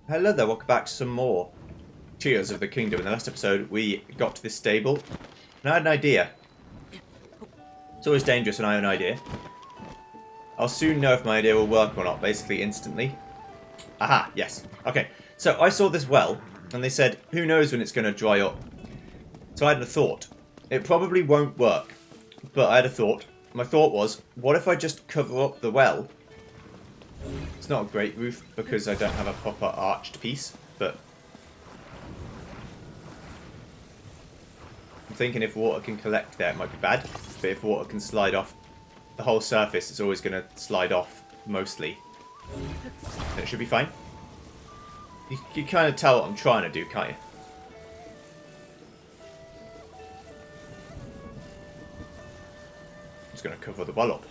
Hello there, welcome back to some more Tears of the Kingdom. In the last episode, we got to this stable, and I had an idea. It's always dangerous when I have an idea. I'll soon know if my idea will work or not, basically instantly. Aha, yes. Okay, so I saw this well, and they said, who knows when it's going to dry up. So I had a thought. It probably won't work, but I had a thought. My thought was, what if I just cover up the well? It's not a great roof because I don't have a proper arched piece, but I'm thinking if water can collect there it might be bad, but if water can slide off the whole surface, it's always going to slide off mostly. And it should be fine. You kind of tell what I'm trying to do, can't you? I'm just going to cover the well up.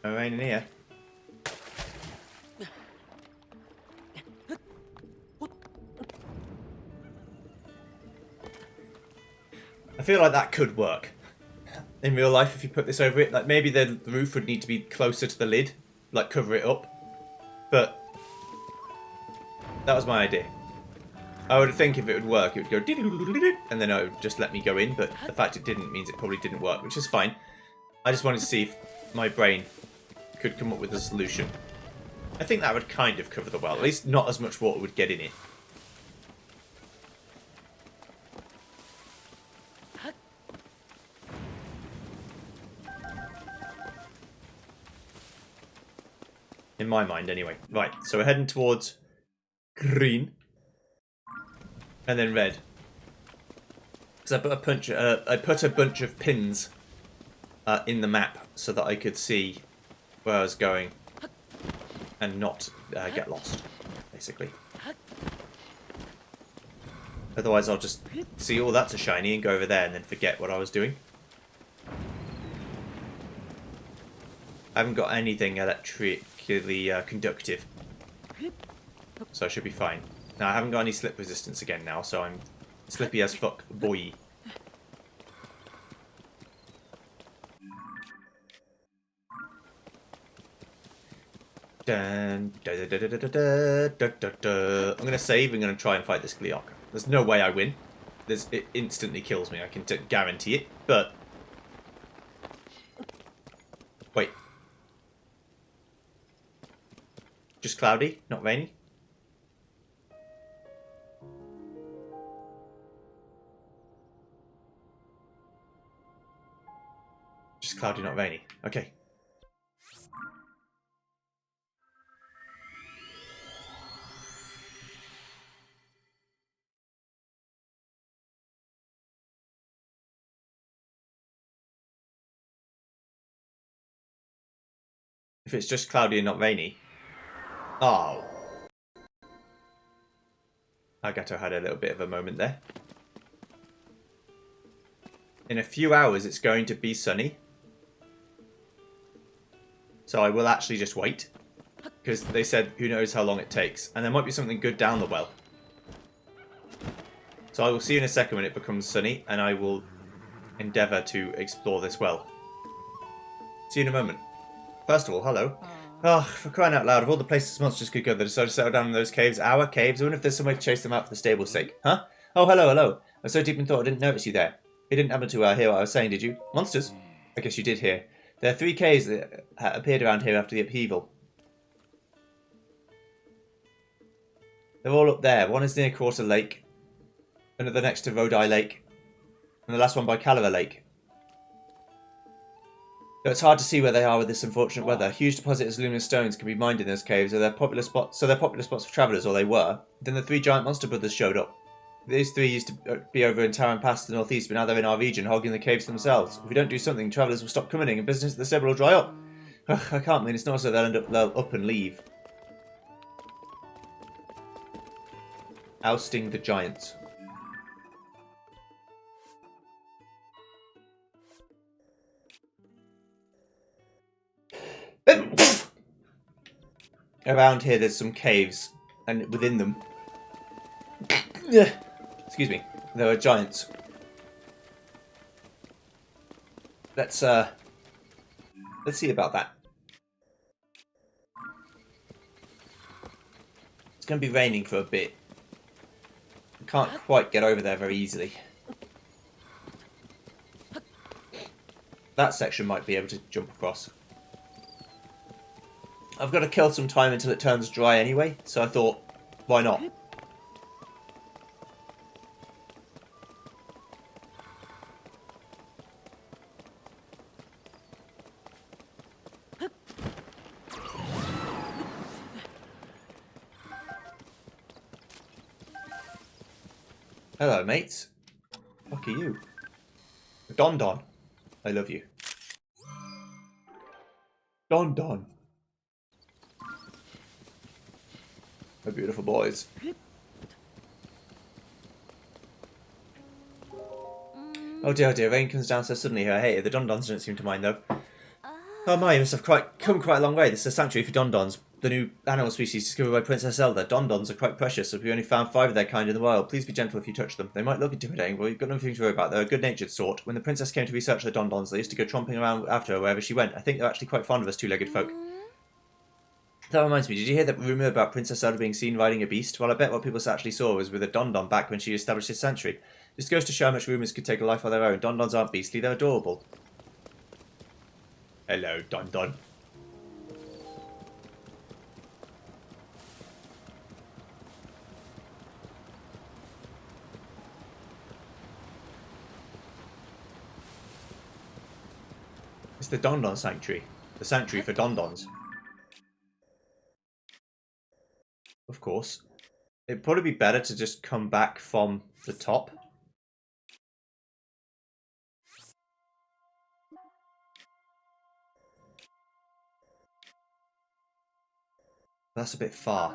No rain in here. I feel like that could work in real life if you put this over it. Like maybe the roof would need to be closer to the lid, like cover it up. But that was my idea. I would think if it would work, it would go and then it would just let me go in. But the fact it didn't means it probably didn't work, which is fine. I just wanted to see if my brain could come up with a solution. I think that would kind of cover the well. At least not as much water would get in it. In my mind, anyway. Right, so we're heading towards green. And then red. Because I put a bunch of pins in the map so that I could see where I was going and not get lost, basically. Otherwise I'll just see, oh, that's a shiny, and go over there and then forget what I was doing. I haven't got anything electrically conductive, so I should be fine. Now I haven't got any slip resistance again now, so I'm slippy as fuck, boy. I'm gonna save and gonna try and fight this Gleeok. There's no way I win. It instantly kills me, I can guarantee it, but... Wait. Just cloudy, not rainy? Just cloudy, not rainy. Okay. If it's just cloudy and not rainy. Oh. Agato had a little bit of a moment there. In a few hours it's going to be sunny. So I will actually just wait. Because they said who knows how long it takes. And there might be something good down the well. So I will see you in a second when it becomes sunny. And I will endeavour to explore this well. See you in a moment. First of all, hello. Oh, for crying out loud, of all the places monsters could go, they decided to settle down in those caves. Our caves? I wonder if there's some way to chase them out for the stable's sake. Huh? Oh, hello, hello. I was so deep in thought I didn't notice you there. You didn't happen to hear what I was saying, did you? Monsters? I guess you did hear. There are 3 caves that appeared around here after the upheaval. They're all up there. One is near Quarter Lake, another next to Rodai Lake, and the last one by Calera Lake. Though it's hard to see where they are with this unfortunate weather. Huge deposits of luminous stones can be mined in those caves, so they're popular spots for travellers, or they were. Then the 3 giant monster brothers showed up. These 3 used to be over in Taran Pass to the northeast, but now they're in our region, hogging the caves themselves. If we don't do something, travellers will stop coming in, and business at the stable will dry up. Ugh, I can't mean it's not so they'll up and leave. Ousting the giants. around here there's some caves, and within them, excuse me, there are giants. Let's see about that. It's going to be raining for a bit. I can't quite get over there very easily. That section might be able to jump across. I've got to kill some time until it turns dry anyway, so I thought, why not? Hello, mates. Fuck are you? Don Don. I love you. Don Don. My beautiful boys. Oh dear, rain comes down so suddenly here. I hate it. The Don Dons don't seem to mind though. Oh my, you must have come quite a long way. This is a sanctuary for Don Dons, the new animal species discovered by Princess Zelda. Don Dons are quite precious, as we only found 5 of their kind in the wild. Please be gentle if you touch them. They might look intimidating, but you've got nothing to worry about. They're a good-natured sort. When the princess came to research the Don Dons, they used to go tromping around after her wherever she went. I think they're actually quite fond of us two-legged folk. That reminds me, did you hear that rumour about Princess Zelda being seen riding a beast? Well, I bet what people actually saw was with a Don Don back when she established this sanctuary. This goes to show how much rumours could take a life of their own. Don Dons aren't beastly, they're adorable. Hello, Don Don. It's the Don Don Sanctuary. The sanctuary for Don Dons. Of course. It'd probably be better to just come back from the top. That's a bit far.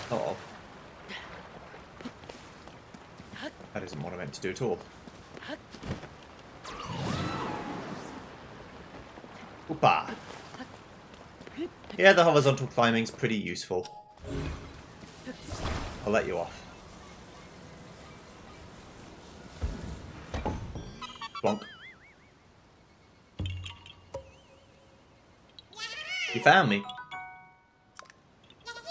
Uh-oh. That isn't what I meant to do at all. Oopa! Yeah, the horizontal climbing's pretty useful. I'll let you off. Bonk. You found me.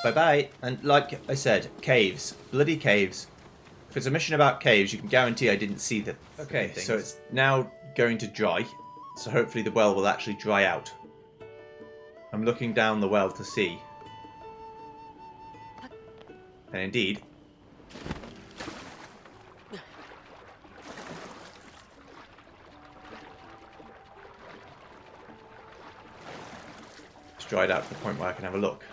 Bye-bye. And like I said, caves. Bloody caves. If it's a mission about caves, you can guarantee I didn't see the... Okay, so it's now going to dry. So hopefully the well will actually dry out. I'm looking down the well to see. And indeed... it's dried out to the point where I can have a look.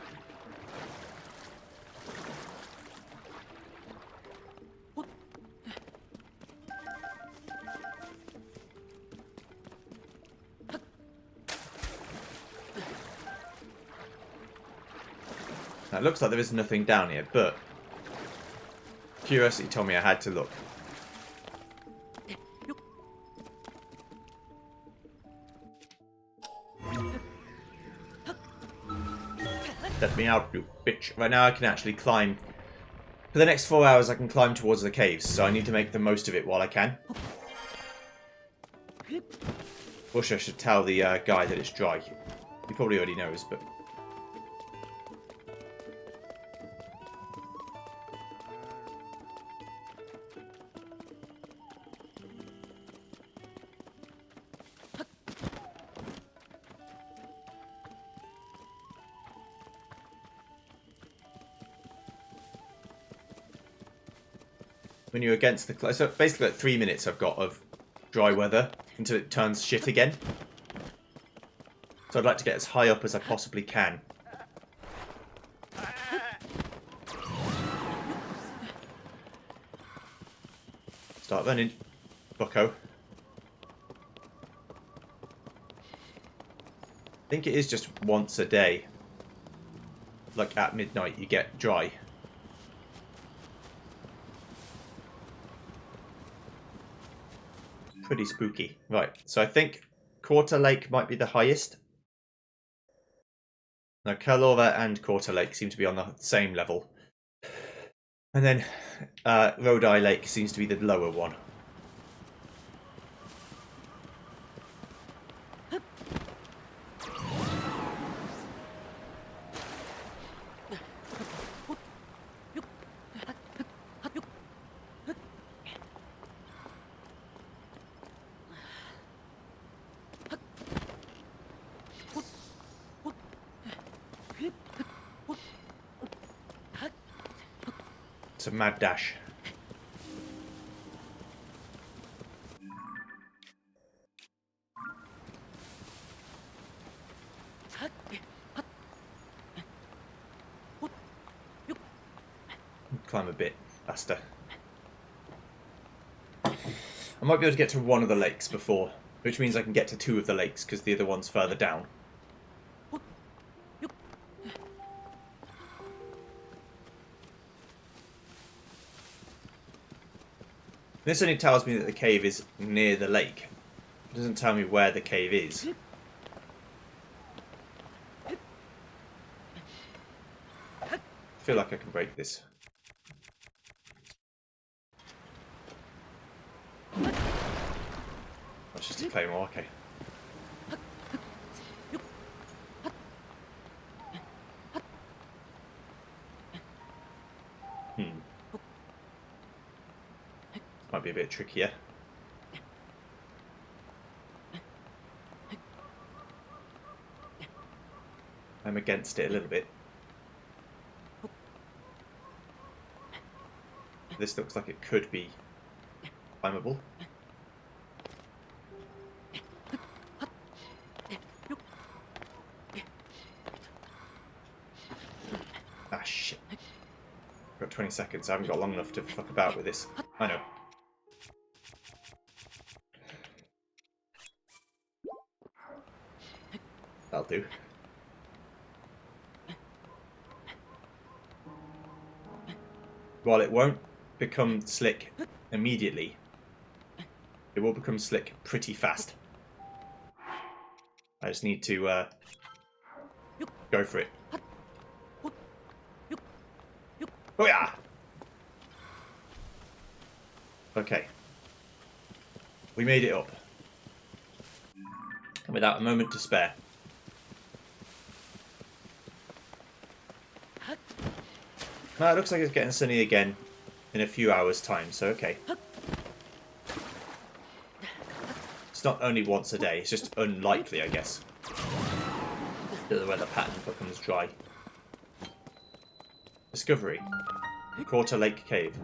Now, it looks like there is nothing down here, but curiosity told me I had to look. Let me out, you bitch. Right now I can actually climb. For the next 4 hours I can climb towards the caves, so I need to make the most of it while I can. Wish I should tell the guy that it's dry. He probably already knows, but... when you're against the... So basically like 3 minutes I've got of dry weather until it turns shit again. So I'd like to get as high up as I possibly can. Start running, bucko. I think it is just once a day. Like at midnight you get dry. Pretty spooky. Right, so I think Quarter Lake might be the highest. Now, Karlova and Quarter Lake seem to be on the same level. And then Rodai Lake seems to be the lower one. It's a mad dash. Climb a bit faster. I might be able to get to one of the lakes before, which means I can get to two of the lakes because the other one's further down. This only tells me that the cave is near the lake. It doesn't tell me where the cave is. I feel like I can break this. That's just a claymore, okay. Might be a bit trickier. I'm against it a little bit. This looks like it could be climbable. Ah, shit. I've got 20 seconds. I haven't got long enough to fuck about with this. I know. That'll do. While it won't become slick immediately, it will become slick pretty fast. I just need to go for it. Oh yeah! Okay. We made it up. And without a moment to spare. Now it looks like it's getting sunny again in a few hours' time, so okay. It's not only once a day, it's just unlikely, I guess. The weather pattern becomes dry. Discovery. Quarter Lake Cave.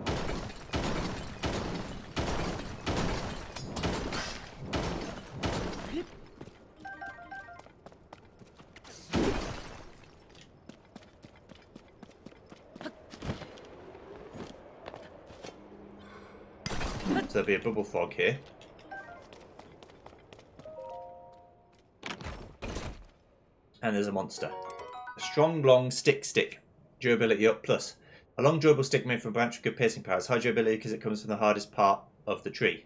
So there'll be a bubble fog here. And there's a monster. A strong, long stick. Durability up plus. A long durable stick made from a branch with good piercing powers. High durability because it comes from the hardest part of the tree.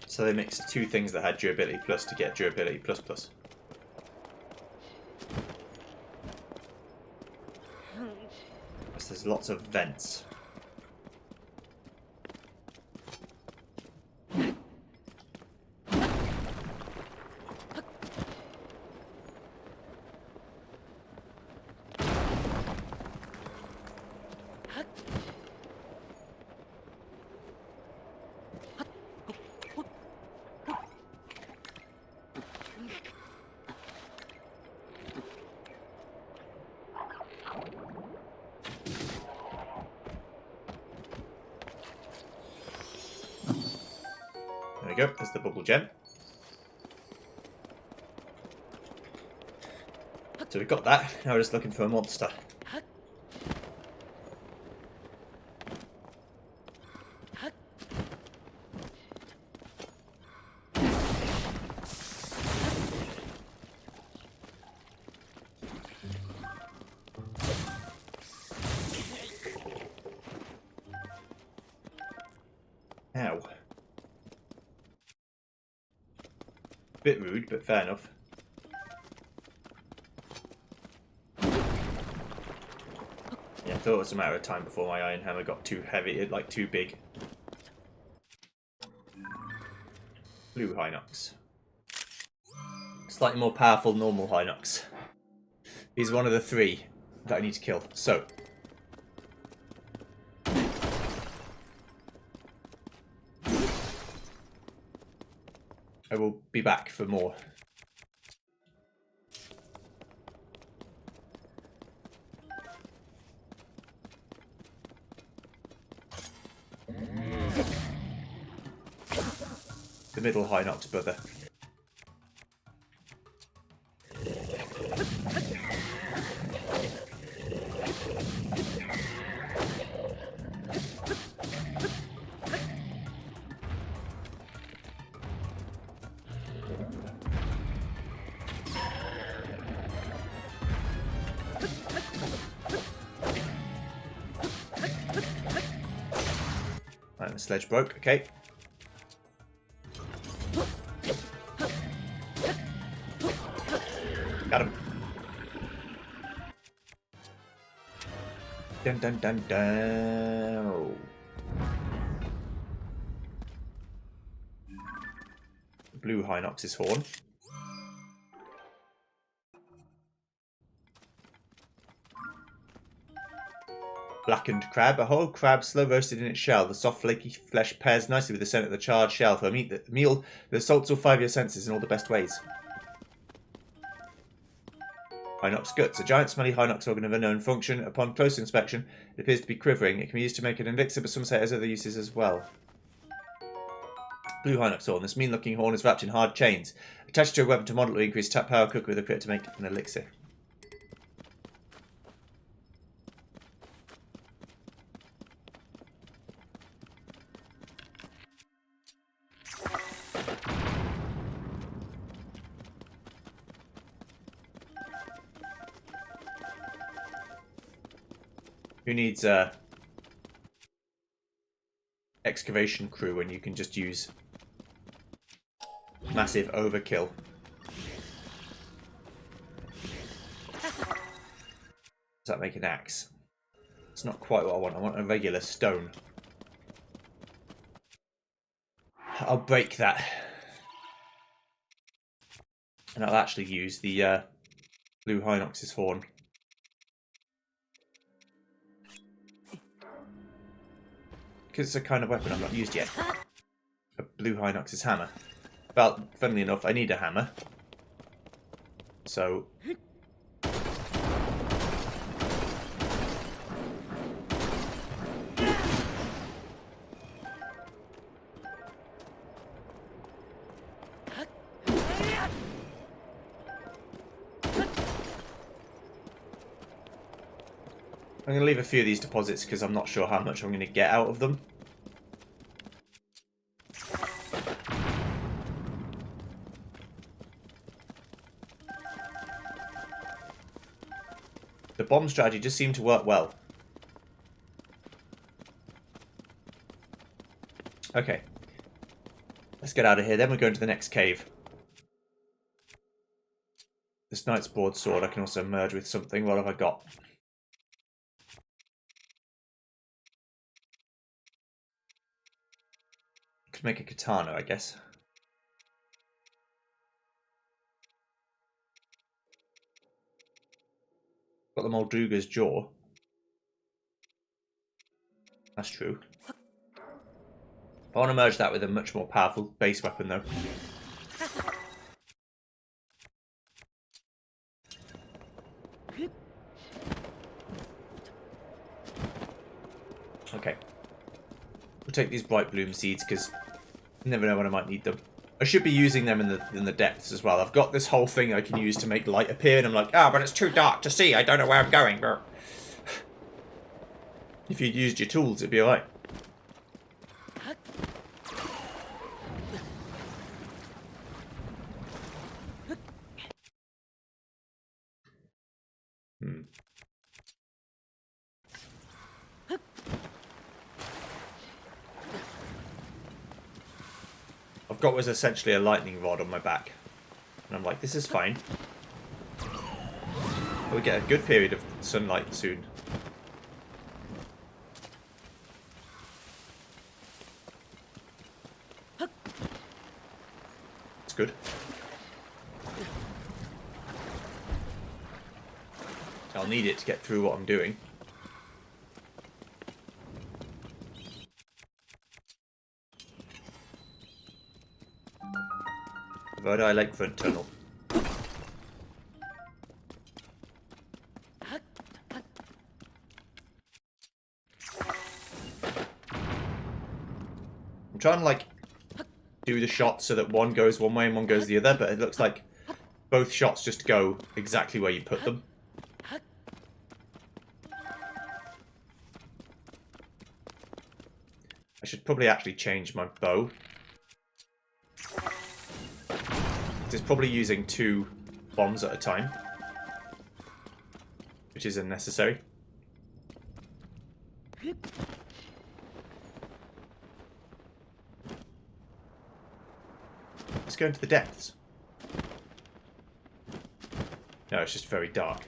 So they mixed two things that had durability plus to get durability plus plus. There's lots of vents. There we go, there's the bubble gem. So we've got that, now we're just looking for a monster. Bit rude, but fair enough. Yeah, I thought it was a matter of time before my iron hammer got too heavy, like too big. Blue Hinox. Slightly more powerful normal Hinox. He's one of the 3 that I need to kill. So. I will be back for more. The middle Hinox brother. Right, the sledge broke, okay. Got him. Dun dun dun dun. Oh. Blue Hinox's horn. Blackened crab. A whole crab slow roasted in its shell. The soft flaky flesh pairs nicely with the scent of the charred shell for a meal that assaults all 5 your senses in all the best ways. Hinox guts. A giant smelly Hinox organ of unknown function. Upon close inspection, it appears to be quivering. It can be used to make an elixir, but some say it has other uses as well. Blue Hinox horn. This mean-looking horn is wrapped in hard chains. Attached to a weapon to moderately increase tap power, cook with a crit to make an elixir. Who needs a excavation crew when you can just use massive overkill? Does that make an axe? It's not quite what I want. I want a regular stone. I'll break that. And I'll actually use the Blue Hinox's horn. Because it's a kind of weapon I've not used yet. A Blue Hinox's hammer. Well, funnily enough, I need a hammer. So... I'm going to leave a few of these deposits because I'm not sure how much I'm going to get out of them. The bomb strategy just seemed to work well. Okay. Let's get out of here. Then we're going to the next cave. This knight's broadsword I can also merge with something. What have I got? Could make a katana, I guess. Got the Molduga's jaw. That's true. I want to merge that with a much more powerful base weapon, though. Okay. We'll take these bright bloom seeds because you never know when I might need them. I should be using them in the depths as well. I've got this whole thing I can use to make light appear, and I'm like, but it's too dark to see. I don't know where I'm going. If you'd used your tools, it'd be alright. I've got was essentially a lightning rod on my back. And I'm like, this is fine. We'll get a good period of sunlight soon. It's good. I'll need it to get through what I'm doing. Verdi Lakefront Tunnel. I'm trying to like do the shots so that one goes one way and one goes the other, but it looks like both shots just go exactly where you put them. I should probably actually change my bow. It's probably using 2 bombs at a time, which is unnecessary. Let's go into the depths. No, it's just very dark.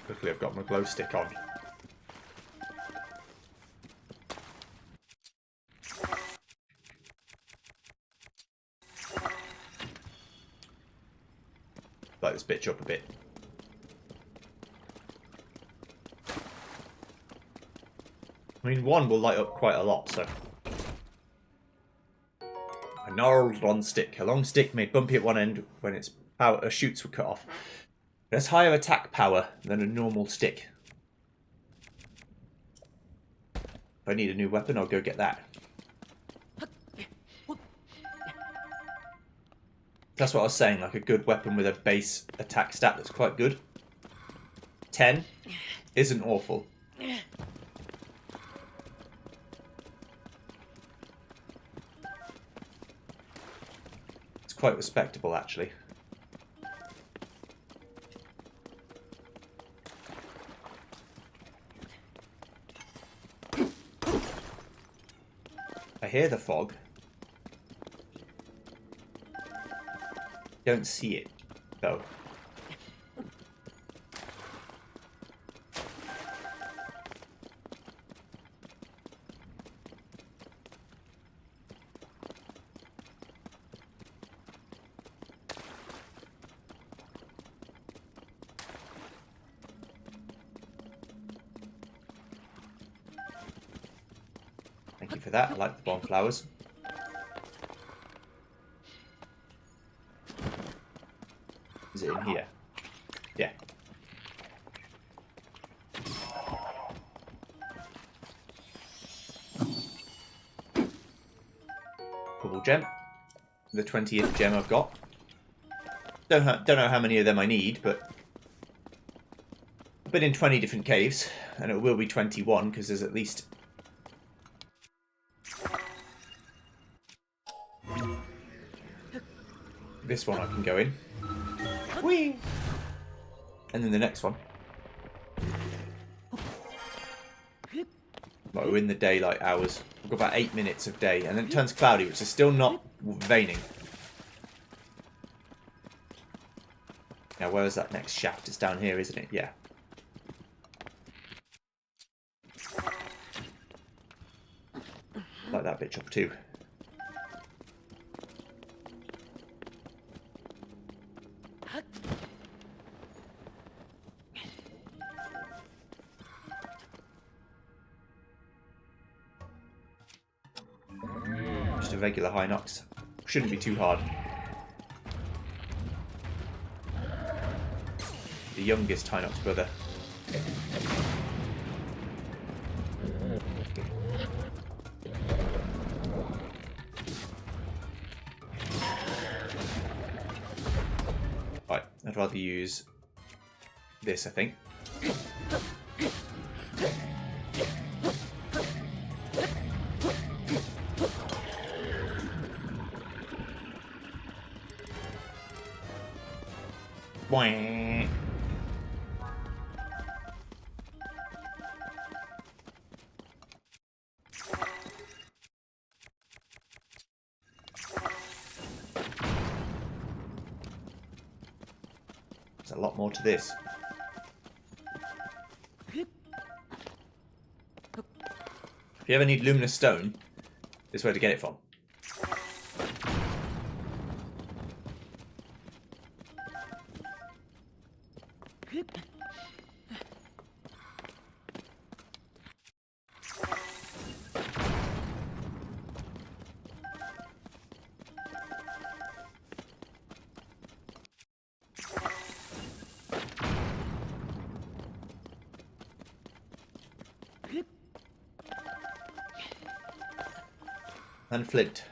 Luckily I've got my glow stick on. Light this bitch up a bit. I mean, 1 will light up quite a lot, so... A gnarled long stick. A long stick made bumpy at one end when its power, shoots were cut off. It has higher attack power than a normal stick. If I need a new weapon, I'll go get that. That's what I was saying, like a good weapon with a base attack stat that's quite good. 10 isn't awful. It's quite respectable, actually. I hear the fog. Don't see it, though. Thank you for that. I like the bomb flowers. Is it in here? Yeah. Purple gem. The 20th gem I've got. Don't know how many of them I need, but I've been in 20 different caves, and it will be 21 because there's at least... This one I can go in. Whee! And then the next one. Like we're in the daylight hours. We've got about 8 minutes of day, and then it turns cloudy, which is still not veining. Now, where is that next shaft? It's down here, isn't it? Yeah. Light that bitch up too. Just a regular high nox. Shouldn't be too hard. The youngest high nox brother. Right, I'd rather use this, I think. Boing. a lot more to this. If you ever need luminous stone, this is where to get it from. And flint.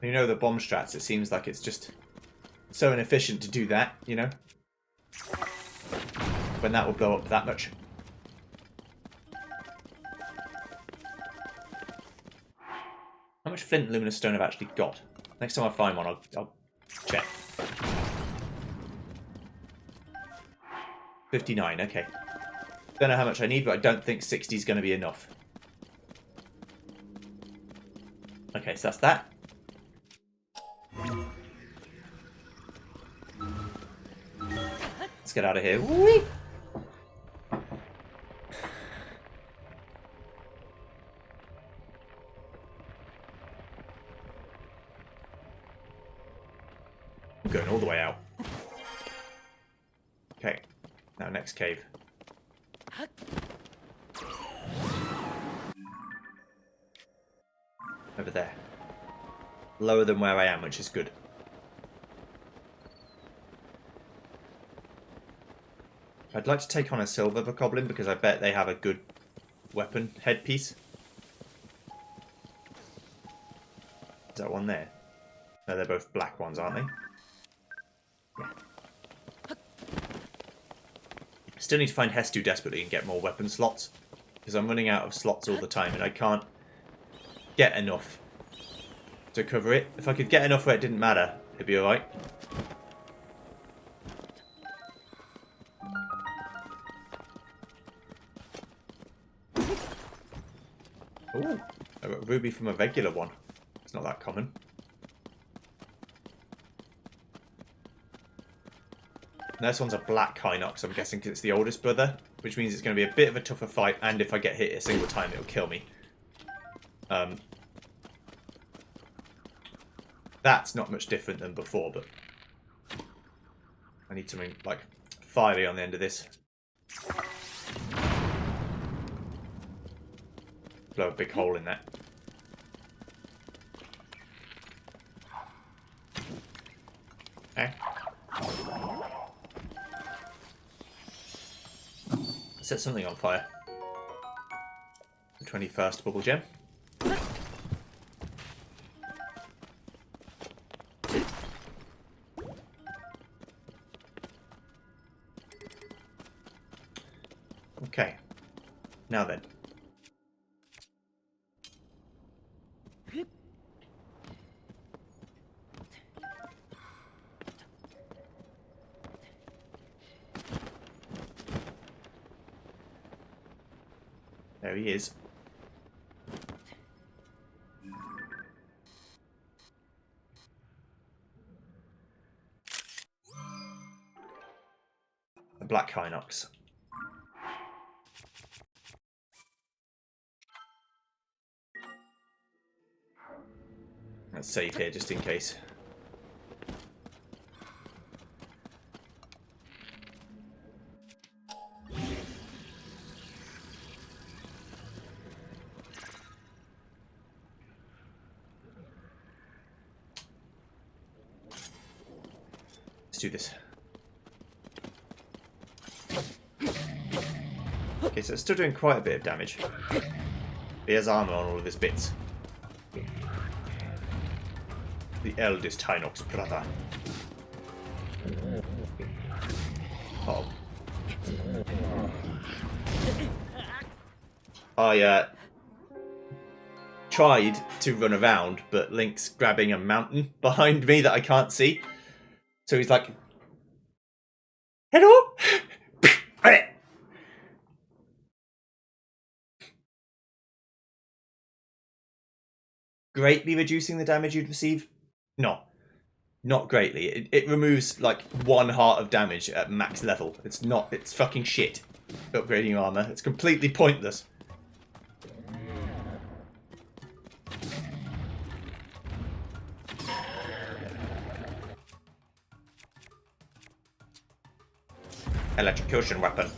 You know the bomb strats, it seems like it's just so inefficient to do that, you know? When that will blow up that much. How much flint and luminous stone I've actually got? Next time I find one, I'll check. 59, okay. Don't know how much I need, but I don't think 60 is going to be enough. Okay, so that's that. Let's get out of here. Whee! I'm going all the way out. Okay, now next cave. Over there. Lower than where I am, which is good. I'd like to take on a silver bokoblin because I bet they have a good weapon headpiece. Is that one there? No, they're both black ones, aren't they? Yeah. Still need to find Hestu desperately and get more weapon slots. Because I'm running out of slots all the time and I can't get enough to cover it. If I could get enough where it didn't matter, it'd be alright. Ooh, I got a ruby from a regular one. It's not that common. And this one's a black Hinox, I'm guessing because it's the oldest brother, which means it's going to be a bit of a tougher fight, and if I get hit a single time, it'll kill me. That's not much different than before, but I need something, like, fiery on the end of this. Blow a big hole in that. Okay. Set something on fire. The 21st bubble gem. Okay. Now then. There he is. The black Hinox. Let's save here just in case. Do this. Okay, so it's still doing quite a bit of damage. He has armor on all of his bits. The eldest Hinox brother. Oh. I tried to run around, but Link's grabbing a mountain behind me that I can't see. So he's like, hello? Greatly reducing the damage you'd receive? No. Not greatly. It removes like 1 heart of damage at max level. It's fucking shit. Upgrading your armor. It's completely pointless. Electrocution weapon.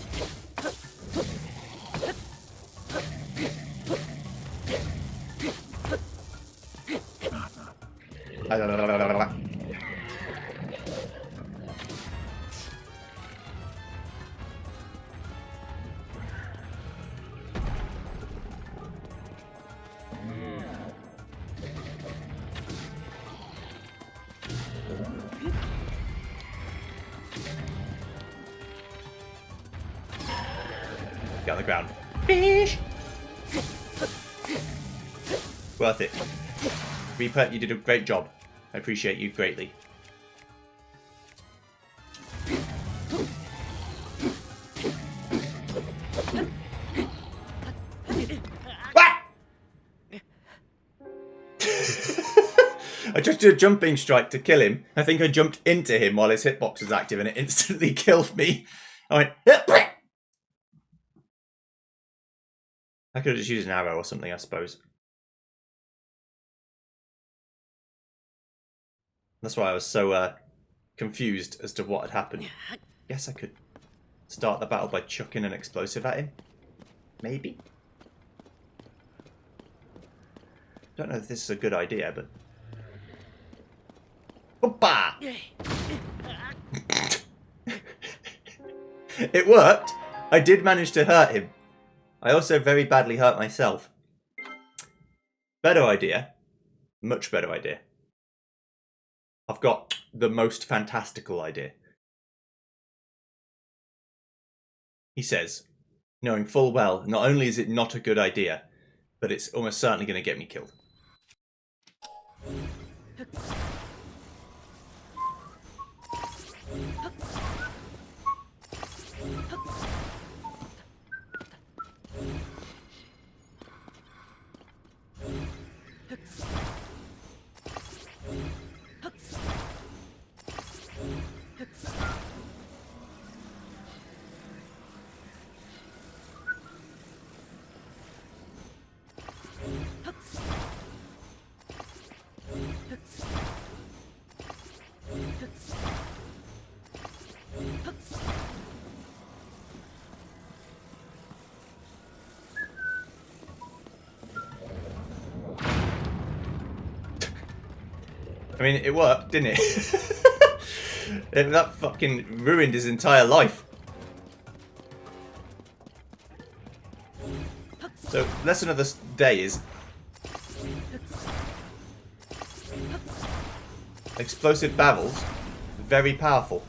Get on the ground. Fish! Worth it. Reaper, you did a great job. I appreciate you greatly. I just did a jumping strike to kill him. I think I jumped into him while his hitbox was active and it instantly killed me. I went... I could have just used an arrow or something, I suppose. That's why I was so confused as to what had happened. Guess I could start the battle by chucking an explosive at him. Maybe? Don't know if this is a good idea, but... Opa! It worked! I did manage to hurt him. I also very badly hurt myself. Better idea. Much better idea. I've got the most fantastical idea. He says, knowing full well, not only is it not a good idea, but it's almost certainly going to get me killed. I mean, it worked, didn't it? That fucking ruined his entire life. So, lesson of this day is... explosive barrels, very powerful.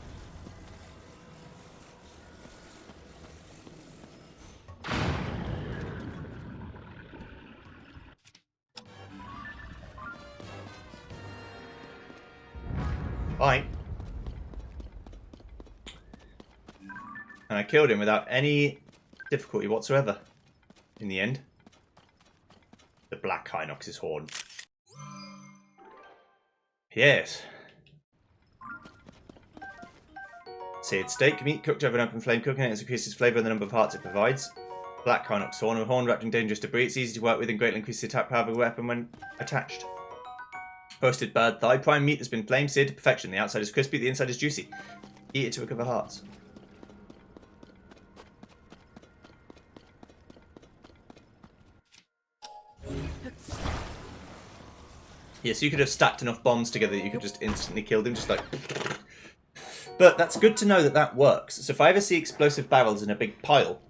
Fine. And I killed him without any difficulty whatsoever. In the end. The Black Hinox's horn. Yes. Seared steak, meat cooked over an open flame. Cooking it has increased its flavour and the number of hearts it provides. Black Hinox horn. A horn wrapped in dangerous debris. It's easy to work with and greatly increases the attack power of a weapon when attached. Roasted bird thigh. Prime meat has been flame seared to perfection. The outside is crispy, the inside is juicy. Eat it to recover hearts. Yeah, so you could have stacked enough bombs together that you could just instantly kill them, just like... But that's good to know that that works. So if I ever see explosive barrels in a big pile,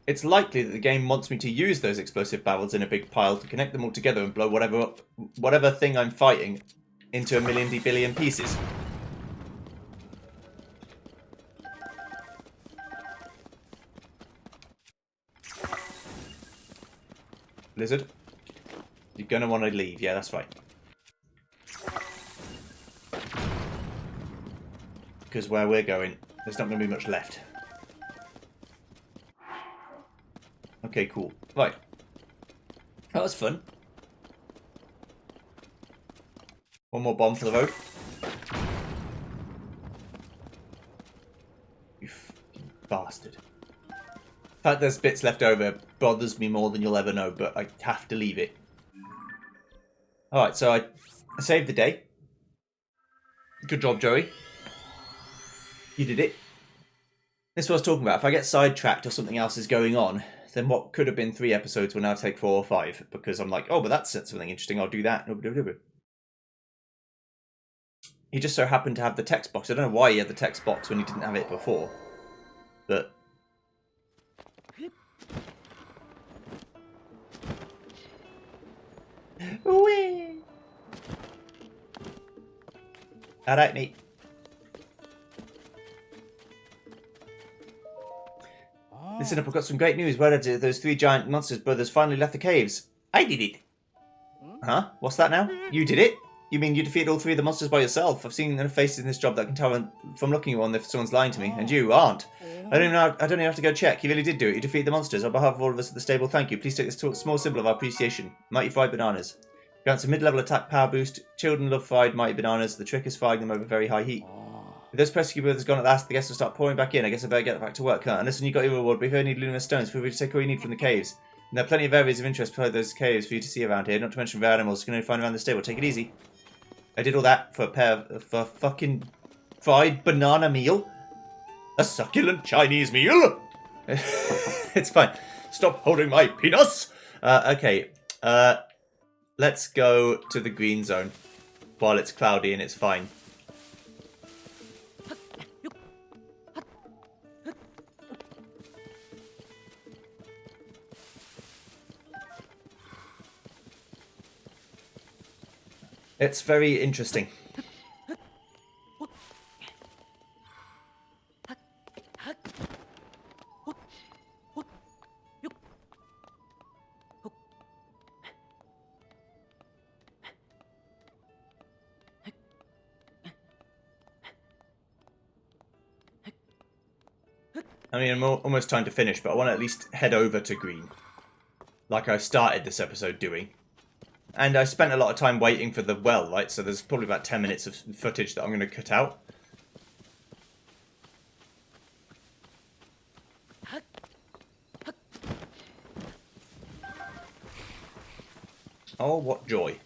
it's likely that the game wants me to use those explosive barrels in a big pile to connect them all together and blow whatever thing I'm fighting into a million billion pieces. Lizard, you're gonna want to leave. Yeah, that's right. Because where we're going, there's not going to be much left. Okay, cool. Right. That was fun. One more bomb for the road. You fucking bastard. The fact there's bits left over bothers me more than you'll ever know, but I have to leave it. Alright, so I saved the day. Good job, Joey. You did it. This is what I was talking about. If I get sidetracked or something else is going on, then what could have been 3 episodes will now take 4 or 5. Because I'm like, oh, but that's something interesting. I'll do that. He just so happened to have the text box. I don't know why he had the text box when he didn't have it before. But... Whee! Alright, mate. Listen up, I've got some great news. Where did those 3 giant monsters brothers finally left the caves? I did it. Huh? What's that now? You did it? You mean you defeated all 3 of the monsters by yourself? I've seen enough faces in this job that I can tell from looking at one if someone's lying to me. And you aren't. I don't even have to go check. You really did do it. You defeated the monsters. On behalf of all of us at the stable, thank you. Please take this small symbol of our appreciation. Mighty Fried Bananas. Grants a mid-level attack power boost. Children love fried Mighty Bananas. The trick is frying them over very high heat. With those pesky brothers gone at last, the guests will start pouring back in. I guess I better get back to work, huh? And listen, you got your reward, but if you only need luminous stones, feel free to take all you need from the caves. And there are plenty of areas of interest beside those caves for you to see around here, not to mention rare animals you can only find around the stable. Take it easy. I did all that for a fucking fried banana meal? A succulent Chinese meal? It's fine. Stop holding my penis! Okay. Let's go to the green zone while it's cloudy and it's fine. It's very interesting. I mean, I'm almost time to finish, but I want to at least head over to green. Like I started this episode doing. And I spent a lot of time waiting for the well, right? So there's probably about 10 minutes of footage that I'm going to cut out. Oh, what joy.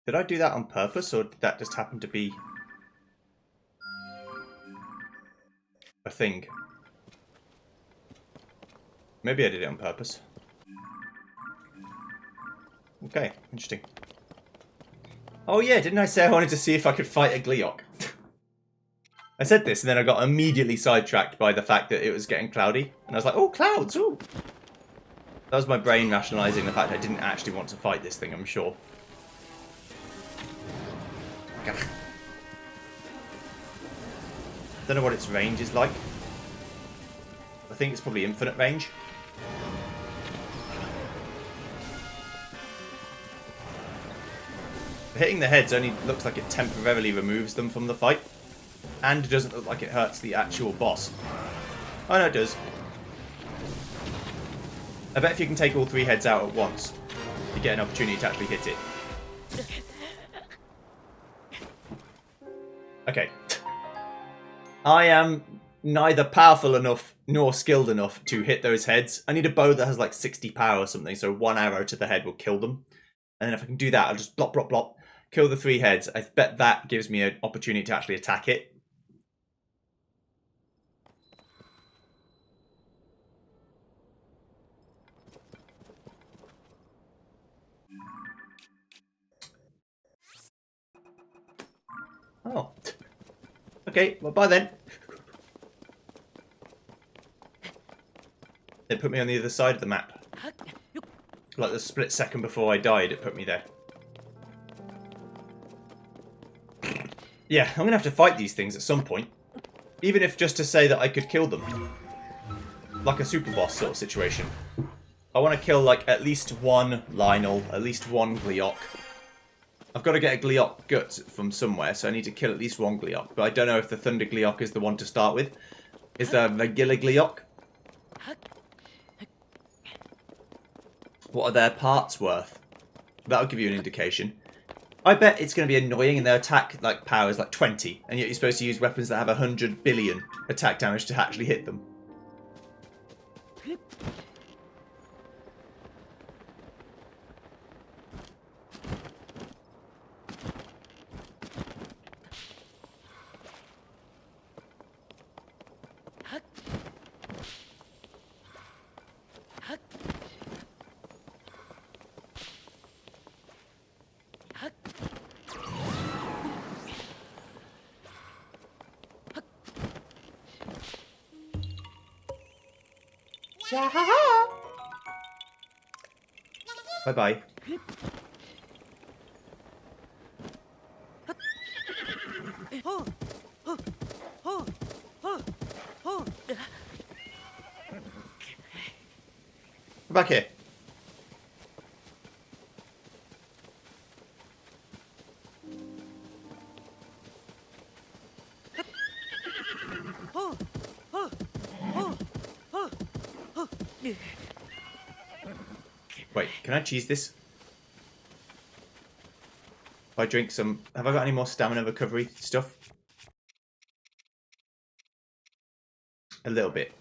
Did I do that on purpose, or did that just happen to be a thing? Maybe I did it on purpose. Okay, interesting. Oh yeah, didn't I say I wanted to see if I could fight a Gleeok? I said this and then I got immediately sidetracked by the fact that it was getting cloudy. And I was like, oh, clouds, ooh. That was my brain rationalising the fact I didn't actually want to fight this thing, I'm sure. Don't know what its range is like. I think it's probably infinite range. Hitting the heads only looks like it temporarily removes them from the fight. And it doesn't look like it hurts the actual boss. Oh no, it does. I bet if you can take all 3 heads out at once, you get an opportunity to actually hit it. Okay. I am neither powerful enough nor skilled enough to hit those heads. I need a bow that has like 60 power or something, so 1 arrow to the head will kill them. And then if I can do that, I'll just blop, blop, blop, kill the 3 heads. I bet that gives me an opportunity to actually attack it. Oh. Okay, well, bye then. It put me on the other side of the map. Like the split second before I died, it put me there. Yeah, I'm going to have to fight these things at some point. Even if just to say that I could kill them. Like a super boss sort of situation. I want to kill like at least one Lionel, at least one Gleeok. I've got to get a Gleeok gut from somewhere, so I need to kill at least one Gleeok. But I don't know if the Thunder Gleeok is the one to start with. Is there a regular Gleeok? What are their parts worth? That'll give you an indication. I bet it's going to be annoying and their attack like power is like 20. And yet you're supposed to use weapons that have 100 billion attack damage to actually hit them. Bye-bye. Come back here. Wait, can I cheese this? If I drink some... Have I got any more stamina recovery stuff? A little bit.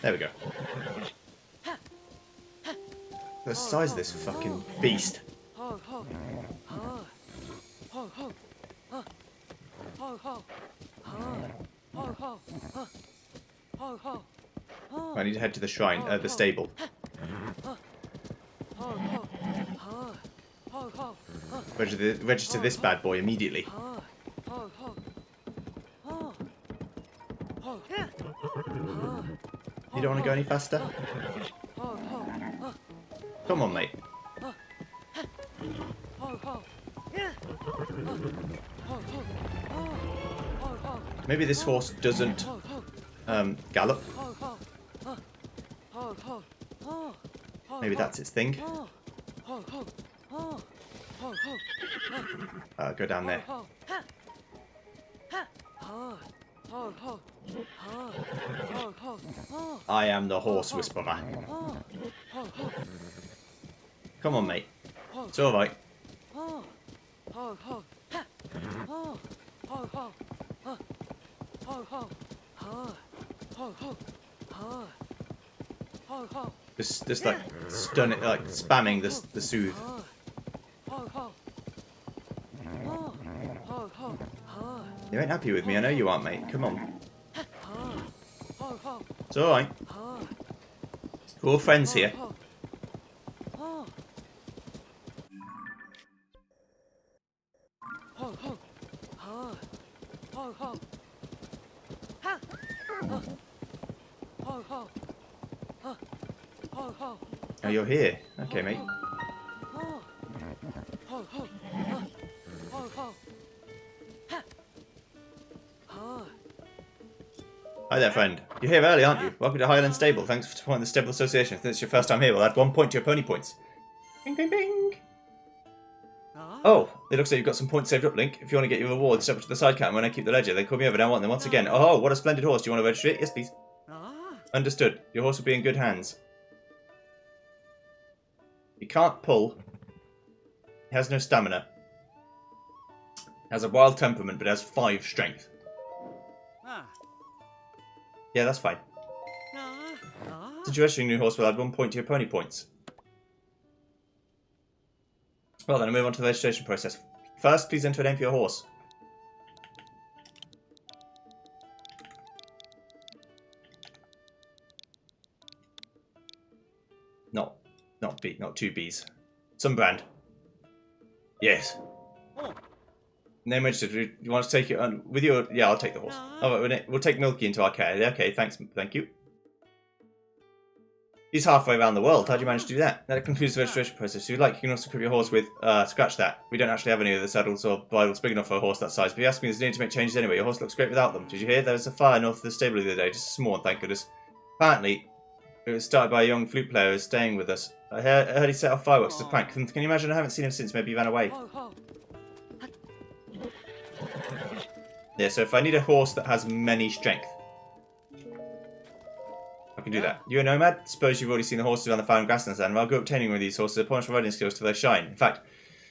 There we go. The size of this fucking beast. I need to head to the shrine, the stable. Register this bad boy immediately. You don't want to go any faster? Come on, mate. Maybe this horse doesn't gallop. Maybe that's its thing. Go down there. I am the horse whisperer. Come on, mate. It's alright. Just like stun it, like spamming the soothe. You ain't happy with me, I know you aren't, mate. Come on. It's alright. We're all friends here. Oh, you're here. Okay, mate. Hi there, friend. You're here early, aren't you? Welcome to Highland Stable. Thanks for supporting the Stable Association. If this is your first time here, we'll add 1 point to your pony points. Bing, bing, bing. Oh, it looks like you've got some points saved up, Link. If you want to get your rewards, step up to the side counter when I keep the ledger. They call me over now, then once again. Oh, what a splendid horse. Do you want to register it? Yes, please. Understood. Your horse will be in good hands. He can't pull. He has no stamina. Has a wild temperament, but has 5 strength. Yeah, that's fine. Since you're registering a new horse, we'll add 1 point to your pony points. Well, then I'll move on to the registration process. First, please enter a name for your horse. Not two B's. Some brand. Yes. Name registered. You want to take it on with your? Yeah, I'll take the horse. Oh, we'll take Milky into our care. Okay, thanks. Thank you. He's halfway around the world. How do you manage to do that? That concludes the registration process. If you'd like, you can also equip your horse with, scratch that. We don't actually have any of the saddles or bridles big enough for a horse that size, but you asked me there's no need to make changes anyway. Your horse looks great without them. Did you hear? There was a fire north of the stable the other day, just a small one, thank goodness. Apparently, it was started by a young flute player who was staying with us. I heard he set off fireworks as a prank. Can you imagine? I haven't seen him since. Maybe he ran away. Yeah, so if I need a horse that has many strength, I can do that. You're a nomad? Suppose you've already seen the horses on the farm grasslands then. Well, I'll go obtaining one of these horses. Polish my riding skills till they shine. In fact,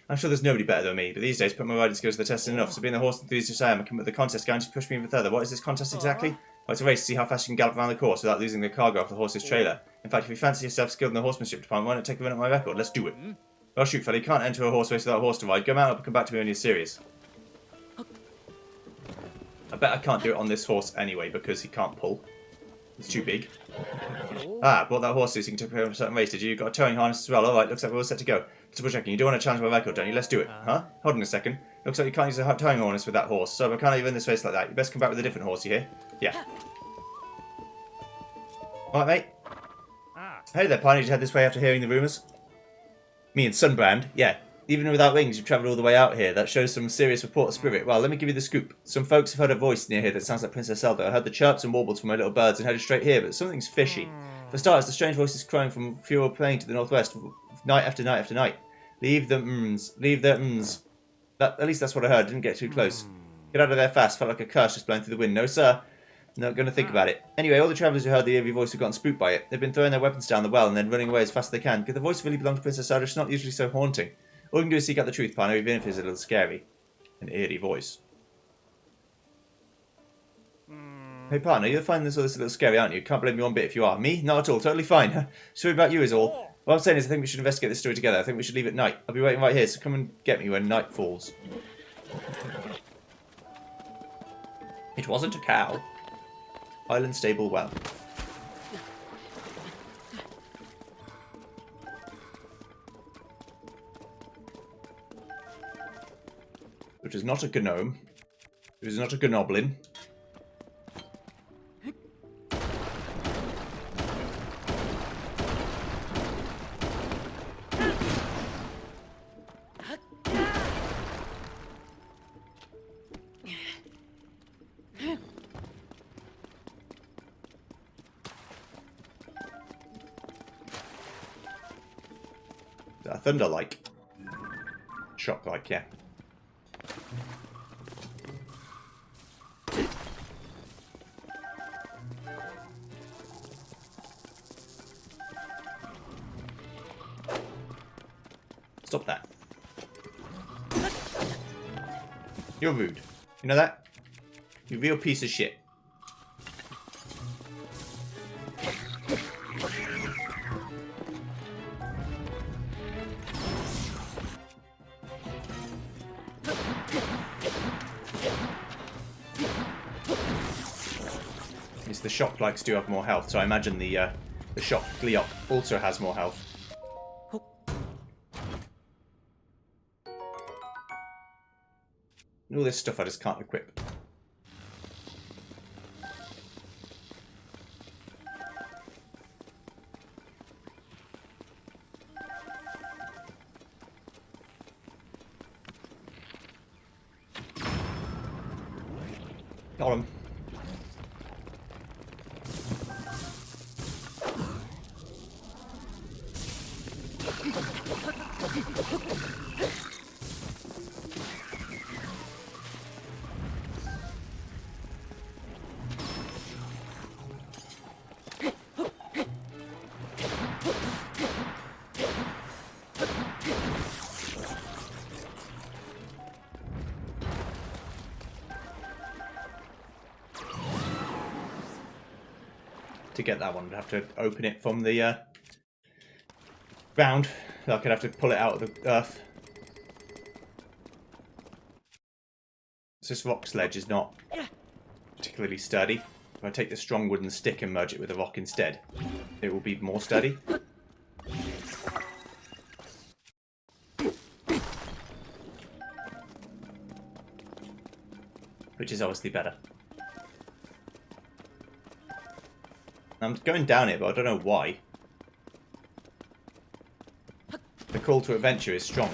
I'm sure there's nobody better than me, but these days put my riding skills to the test enough. So being the horse enthusiast I am, I can with the contest guaranteed to push me even further. What is this contest exactly? Well, it's a race to see how fast you can gallop around the course without losing the cargo off the horse's trailer. In fact, if you fancy yourself skilled in the horsemanship department, why not take a run at my record? Let's do it. Well, shoot, fella, you can't enter a horse race without a horse to ride. Go mount up and come back to me when you're serious. I bet I can't do it on this horse anyway because he can't pull. It's too big. Ah, bought that horse so you can take a certain race. Did you? Got a towing harness as well. Alright, looks like we're all set to go. Just double checking. You don't want to challenge my record, don't you? Let's do it. Huh? Hold on a second. Looks like you can't use a towing harness with that horse, so I can't even win this race like that. You best come back with a different horse, you hear? Yeah. Alright, mate. Hey there, pioneer. Did you head this way after hearing the rumours? Me and Sunbrand? Yeah. Even without wings, you've travelled all the way out here. That shows some serious report of spirit. Well, let me give you the scoop. Some folks have heard a voice near here that sounds like Princess Zelda. I heard the chirps and warbles from my little birds and headed straight here, but something's fishy. For starters, the strange voice is crying from Furor Plain to the northwest, night after night after night. Leave the mms. Leave the mms. At least that's what I heard. Didn't get too close. Get out of there fast. Felt like a curse just blowing through the wind. No, sir. Not going to think about it. Anyway, all the travellers who heard the eerie voice have gotten spooked by it. They've been throwing their weapons down the well and then running away as fast as they can. Could the voice really belong to Princess Zelda? It's not usually so haunting. All you can do is seek out the truth, partner, even if it's a little scary. An eerie voice. Hey, partner, you're finding this a little scary, aren't you? Can't blame me one bit if you are. Me? Not at all. Totally fine. Story about you is all. What I'm saying is I think we should investigate this story together. I think we should leave at night. I'll be waiting right here, so come and get me when night falls. It wasn't a cow. Island stable well. It is not a gnome. It is not a gnoblin. Is that a thunder-like? Shock-like, yeah. Stop that. You're rude. You know that? You real piece of shit. Yes, the shock likes do have more health, so I imagine the shock Gleeok also has more health. All this stuff I just can't equip. Got him. To get that one, I'd have to open it from the ground. I could have to pull it out of the earth. So this rock sledge is not particularly sturdy. If I take the strong wooden stick and merge it with a rock instead, it will be more sturdy. which is obviously better. I'm going down it, but I don't know why. The call to adventure is strong.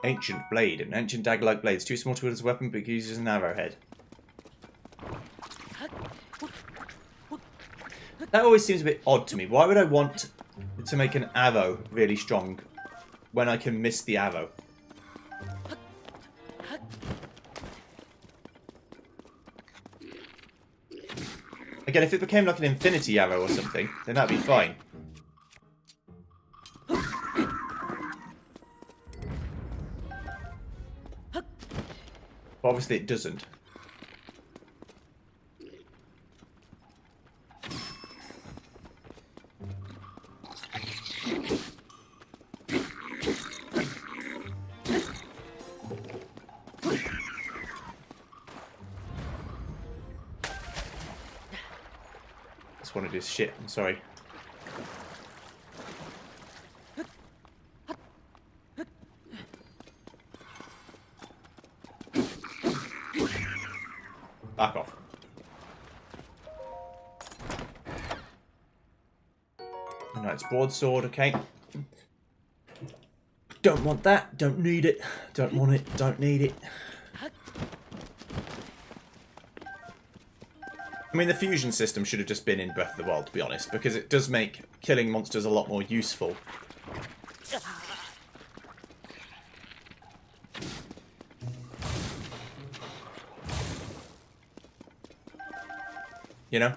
Ancient blade. An ancient dagger-like blade. It's too small to wield as a weapon, but uses an arrowhead. That always seems a bit odd to me. Why would I want to make an arrow really strong when I can miss the arrow? Again, if it became like an infinity arrow or something, then that'd be fine. But obviously it doesn't. Just want to do shit, I'm sorry. Back off. No, it's broadsword, okay. Don't want that, don't need it, don't want it, don't need it. I mean, the fusion system should have just been in Breath of the Wild, to be honest, because it does make killing monsters a lot more useful. You know?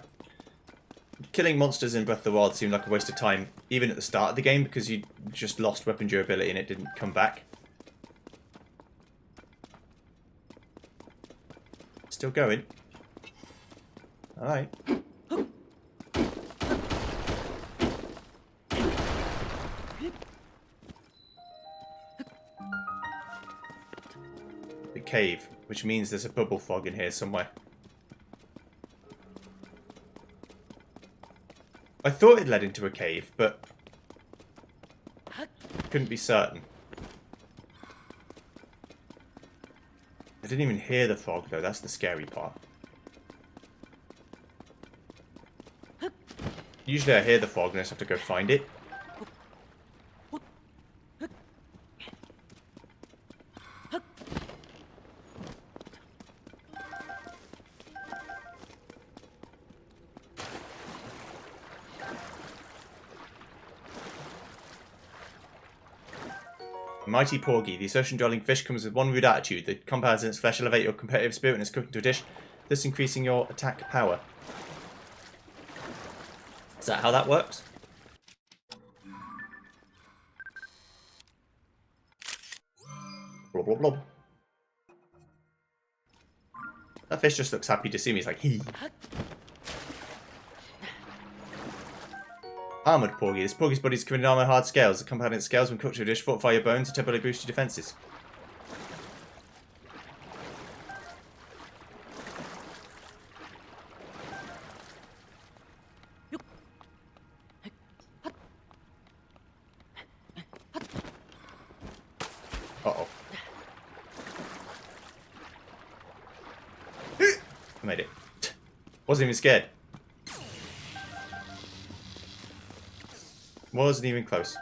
Killing monsters in Breath of the Wild seemed like a waste of time, even at the start of the game, because you just lost weapon durability and it didn't come back. Still going. Alright. The cave, which means there's a bubble fog in here somewhere. I thought it led into a cave, but couldn't be certain. I didn't even hear the fog, though. That's the scary part. Usually I hear the fog and I just have to go find it. Mighty Porgy. The ocean-dwelling fish comes with one rude attitude. The compounds in its flesh elevate your competitive spirit and it's cooked into a dish, thus increasing your attack power. Is that how that works? Blob, blob, blob. That fish just looks happy to see me. It's like, hee. Armoured Porgy. This Porgy's body is covered in armour hard scales. The compound in its scales, when cooked to a dish, fortify your bones and temporarily boost your defences. Uh-oh. I made it. Wasn't even scared. Wasn't even close.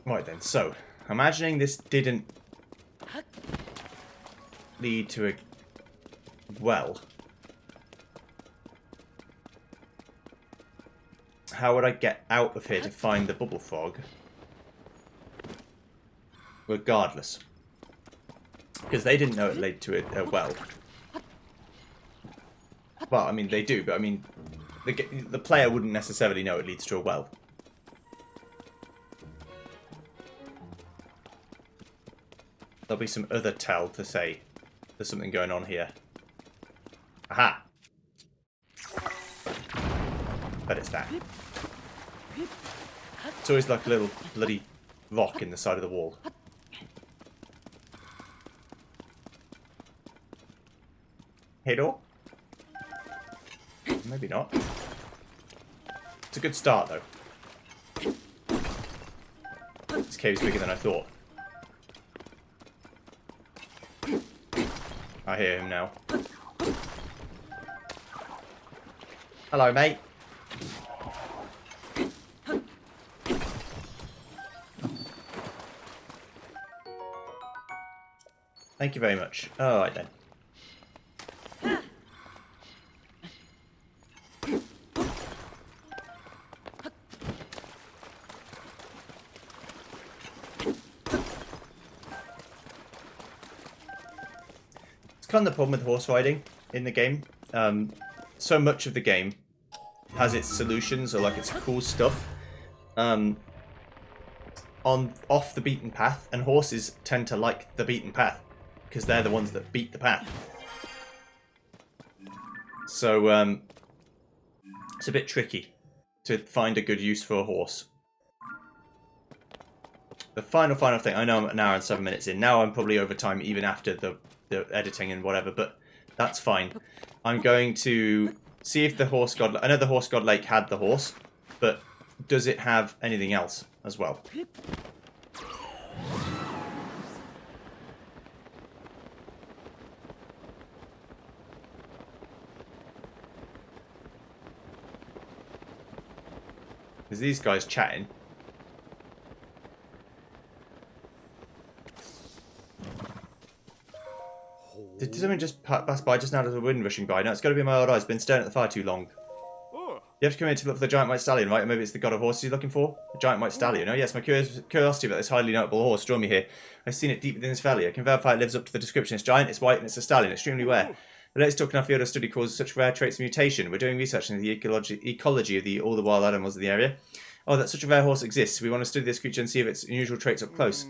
Right then, so, imagining this didn't lead to a well. How would I get out of here to find the bubble fog? Regardless. Because they didn't know it led to a well. Well, I mean, they do, but I mean, the player wouldn't necessarily know it leads to a well. There'll be some other tell to say there's something going on here. Aha! But it's that. It's always like a little bloody rock in the side of the wall. Hey, door? Maybe not. It's a good start, though. This cave's bigger than I thought. I hear him now. Hello, mate. Thank you very much. Alright then. It's kind of the problem with horse riding in the game. So much of the game has its solutions or like its cool stuff off the beaten path, and horses tend to like the beaten path because they're the ones that beat the path. So it's a bit tricky to find a good use for a horse. The final thing, I know I'm an hour and 7 minutes in. Now I'm probably over time even after the editing and whatever, but that's fine. I'm going to see if the horse god... I know the horse god lake had the horse, but does it have anything else as well? There's these guys chatting. Did someone just pass by just now as the wind rushing by? No, it's got to be my old eyes. Been staring at the fire too long. You have to come in to look for the giant white stallion, right? Or maybe it's the god of horses you're looking for? The giant white stallion. Oh yes, my curiosity about this highly notable horse drew me here. I've seen it deep within this valley. I can verify it lives up to the description. It's giant, it's white, and it's a stallion. Extremely rare. The latest talk in our field of study causes such rare traits of mutation. We're doing research into the ecology of all the wild animals in the area. Oh, that such a rare horse exists. We want to study this creature and see if its unusual traits up close.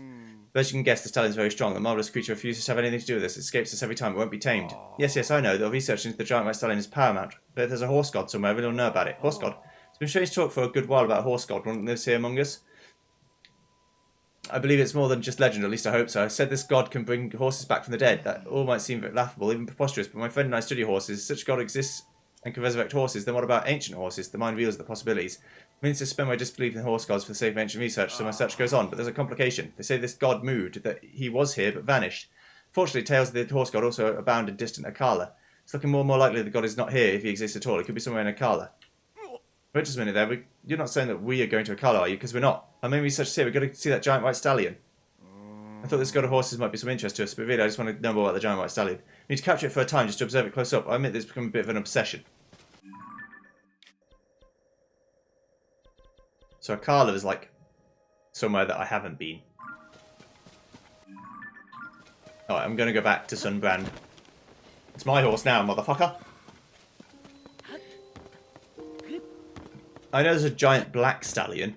But as you can guess, the stallion is very strong. The marvellous creature refuses to have anything to do with us. It escapes us every time. It won't be tamed. Yes, I know. The research into the giant white stallion is paramount. But if there's a horse god somewhere, everyone will know about it. Horse god. It's been strange talk for a good while about a horse god. One that lives here among us. I believe it's more than just legend, at least I hope so. I said this god can bring horses back from the dead. That all might seem laughable, even preposterous, but my friend and I study horses. If such a god exists and can resurrect horses, then what about ancient horses? The mind reveals the possibilities. I mean to suspend my disbelief in horse gods for the sake of ancient research, so my search goes on, but there's a complication. They say this god moved, that he was here but vanished. Fortunately, tales of the horse god also abound in distant Akala. It's looking more and more likely the god is not here, if he exists at all. It could be somewhere in Akala. Wait just a minute there. You're not saying that we are going to Akala, are you? Because we're not. Our main research is here. We've got to see that giant white stallion. I thought this god of horses might be some interest to us, but really I just want to know more about the giant white stallion. We need to capture it for a time just to observe it close up. I admit this has become a bit of an obsession. So Akala is like somewhere that I haven't been. Alright, I'm going to go back to Sunbrand. It's my horse now, motherfucker. I know there's a giant black stallion.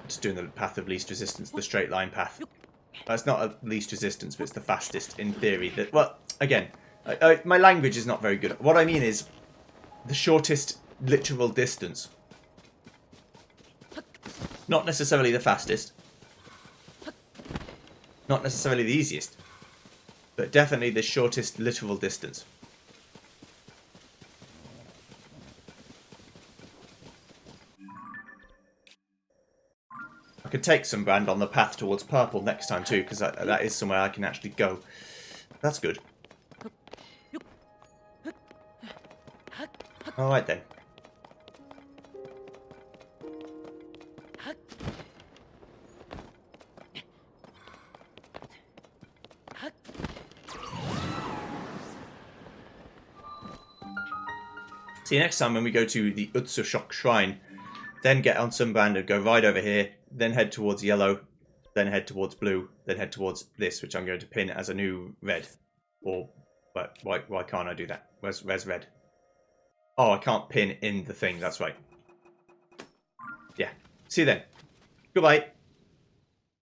Just doing the path of least resistance, the straight line path. It's not a least resistance, but it's the fastest in theory. Well, again, my language is not very good. What I mean is the shortest literal distance. Not necessarily the fastest. Not necessarily the easiest. But definitely the shortest literal distance. I could take some brand on the path towards purple next time too, because that is somewhere I can actually go. That's good. Alright then. See you next time when we go to the Utsushok Shrine. Then get on Sunbrand and go right over here. Then head towards yellow. Then head towards blue. Then head towards this, which I'm going to pin as a new red. Or, but why can't I do that? Where's red? Oh, I can't pin in the thing. That's right. Yeah. See you then. Goodbye.